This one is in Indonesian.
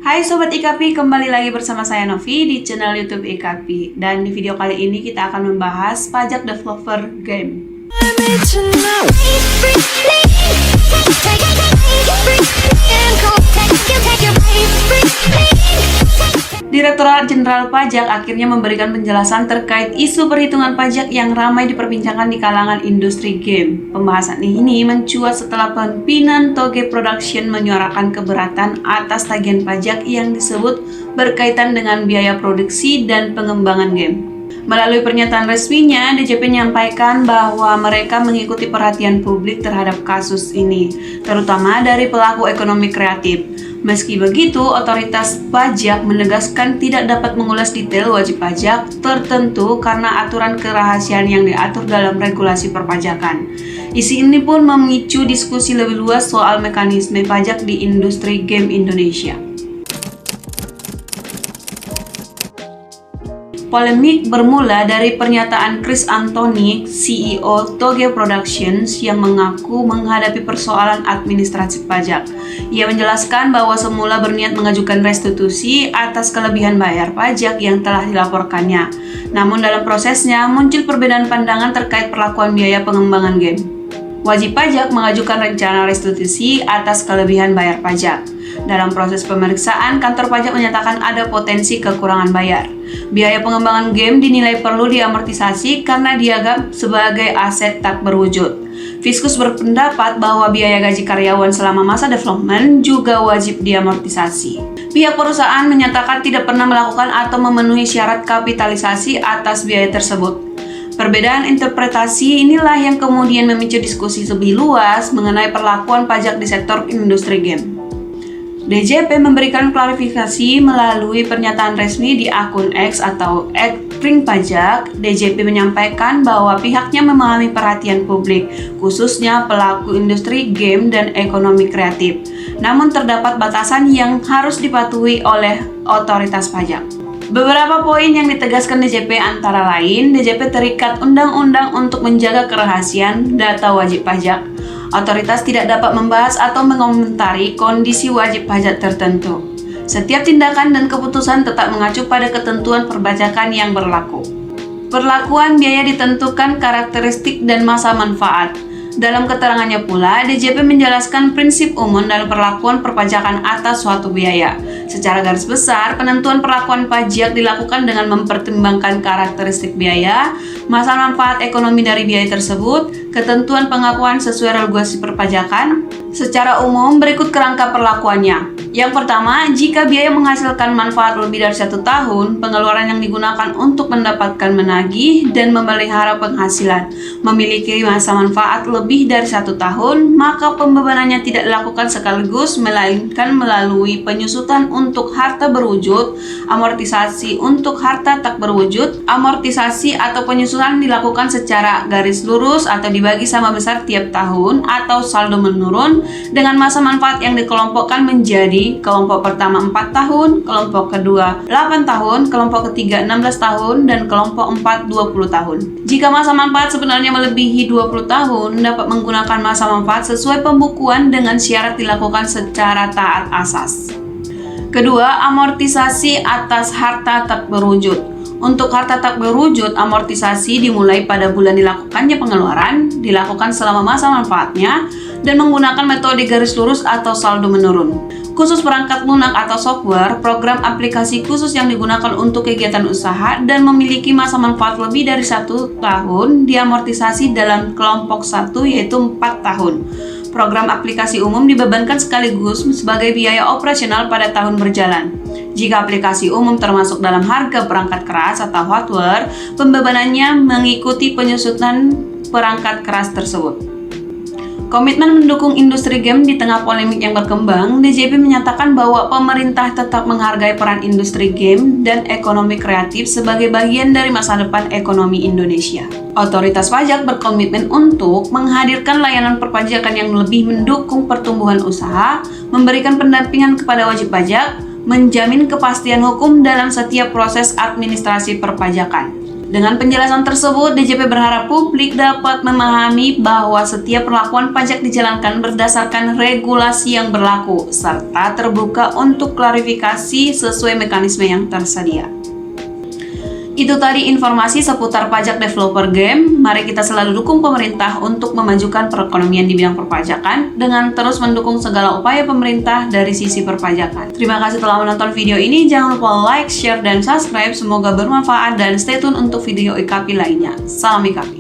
Hai Sobat IKP, kembali lagi bersama saya Novi di channel YouTube IKP. Dan di video kali ini kita akan membahas pajak developer game. Direktorat Jenderal Pajak akhirnya memberikan penjelasan terkait isu perhitungan pajak yang ramai diperbincangkan di kalangan industri game. Pembahasan ini mencuat setelah pimpinan Toge Production menyuarakan keberatan atas tagihan pajak yang disebut berkaitan dengan biaya produksi dan pengembangan game. Melalui pernyataan resminya, DJP menyampaikan bahwa mereka mengikuti perhatian publik terhadap kasus ini, terutama dari pelaku ekonomi kreatif. Meski begitu, otoritas pajak menegaskan tidak dapat mengulas detail wajib pajak tertentu karena aturan kerahasiaan yang diatur dalam regulasi perpajakan. Isi ini pun memicu diskusi lebih luas soal mekanisme pajak di industri game Indonesia. Polemik bermula dari pernyataan Chris Anthony, CEO Toge Productions, yang mengaku menghadapi persoalan administratif pajak. Ia menjelaskan bahwa semula berniat mengajukan restitusi atas kelebihan bayar pajak yang telah dilaporkannya. Namun dalam prosesnya muncul perbedaan pandangan terkait perlakuan biaya pengembangan game. Wajib pajak mengajukan rencana restitusi atas kelebihan bayar pajak. Dalam proses pemeriksaan, kantor pajak menyatakan ada potensi kekurangan bayar. Biaya pengembangan game dinilai perlu diamortisasi karena dianggap sebagai aset tak berwujud. Fiskus berpendapat bahwa biaya gaji karyawan selama masa development juga wajib diamortisasi. Pihak perusahaan menyatakan tidak pernah melakukan atau memenuhi syarat kapitalisasi atas biaya tersebut. Perbedaan interpretasi inilah yang kemudian memicu diskusi lebih luas mengenai perlakuan pajak di sektor industri game. DJP memberikan klarifikasi melalui pernyataan resmi di akun X atau @ringpajak. DJP menyampaikan bahwa pihaknya memahami perhatian publik, khususnya pelaku industri game dan ekonomi kreatif. Namun terdapat batasan yang harus dipatuhi oleh otoritas pajak. Beberapa poin yang ditegaskan DJP antara lain, DJP terikat undang-undang untuk menjaga kerahasiaan data wajib pajak. Otoritas tidak dapat membahas atau mengomentari kondisi wajib pajak tertentu. Setiap tindakan dan keputusan tetap mengacu pada ketentuan perpajakan yang berlaku. Perlakuan biaya ditentukan karakteristik dan masa manfaat. Dalam keterangannya pula, DJP menjelaskan prinsip umum dalam perlakuan perpajakan atas suatu biaya. Secara garis besar, penentuan perlakuan pajak dilakukan dengan mempertimbangkan karakteristik biaya, masa manfaat ekonomi dari biaya tersebut, ketentuan pengakuan sesuai regulasi perpajakan. Secara umum, berikut kerangka perlakuannya. Yang pertama, jika biaya menghasilkan manfaat lebih dari 1 tahun, pengeluaran yang digunakan untuk mendapatkan menagih dan memelihara penghasilan memiliki masa manfaat lebih dari 1 tahun, maka pembebanannya tidak dilakukan sekaligus, melainkan melalui penyusutan untuk harta berwujud, amortisasi untuk harta tak berwujud. Amortisasi atau penyusutan dilakukan secara garis lurus atau dibagi sama besar tiap tahun atau saldo menurun dengan masa manfaat yang dikelompokkan menjadi kelompok pertama 4 tahun, kelompok kedua 8 tahun, kelompok ketiga 16 tahun, dan kelompok 4 20 tahun. Jika masa manfaat sebenarnya melebihi 20 tahun, dapat menggunakan masa manfaat sesuai pembukuan dengan syarat dilakukan secara taat asas. Kedua, amortisasi atas harta tak berwujud. Untuk harta tak berwujud, amortisasi dimulai pada bulan dilakukannya pengeluaran, dilakukan selama masa manfaatnya, dan menggunakan metode garis lurus atau saldo menurun. Khusus perangkat lunak atau software, program aplikasi khusus yang digunakan untuk kegiatan usaha dan memiliki masa manfaat lebih dari 1 tahun diamortisasi dalam kelompok 1 yaitu 4 tahun. Program aplikasi umum dibebankan sekaligus sebagai biaya operasional pada tahun berjalan. Jika aplikasi umum termasuk dalam harga perangkat keras atau hardware, pembebanannya mengikuti penyusutan perangkat keras tersebut. Komitmen mendukung industri game di tengah polemik yang berkembang, DJP menyatakan bahwa pemerintah tetap menghargai peran industri game dan ekonomi kreatif sebagai bagian dari masa depan ekonomi Indonesia. Otoritas pajak berkomitmen untuk menghadirkan layanan perpajakan yang lebih mendukung pertumbuhan usaha, memberikan pendampingan kepada wajib pajak, menjamin kepastian hukum dalam setiap proses administrasi perpajakan. Dengan penjelasan tersebut, DJP berharap publik dapat memahami bahwa setiap perlakuan pajak dijalankan berdasarkan regulasi yang berlaku, serta terbuka untuk klarifikasi sesuai mekanisme yang tersedia. Itu tadi informasi seputar pajak developer game. Mari kita selalu dukung pemerintah untuk memajukan perekonomian di bidang perpajakan dengan terus mendukung segala upaya pemerintah dari sisi perpajakan. Terima kasih telah menonton video ini. Jangan lupa like, share, dan subscribe. Semoga bermanfaat dan stay tune untuk video IKP lainnya. Salam IKP.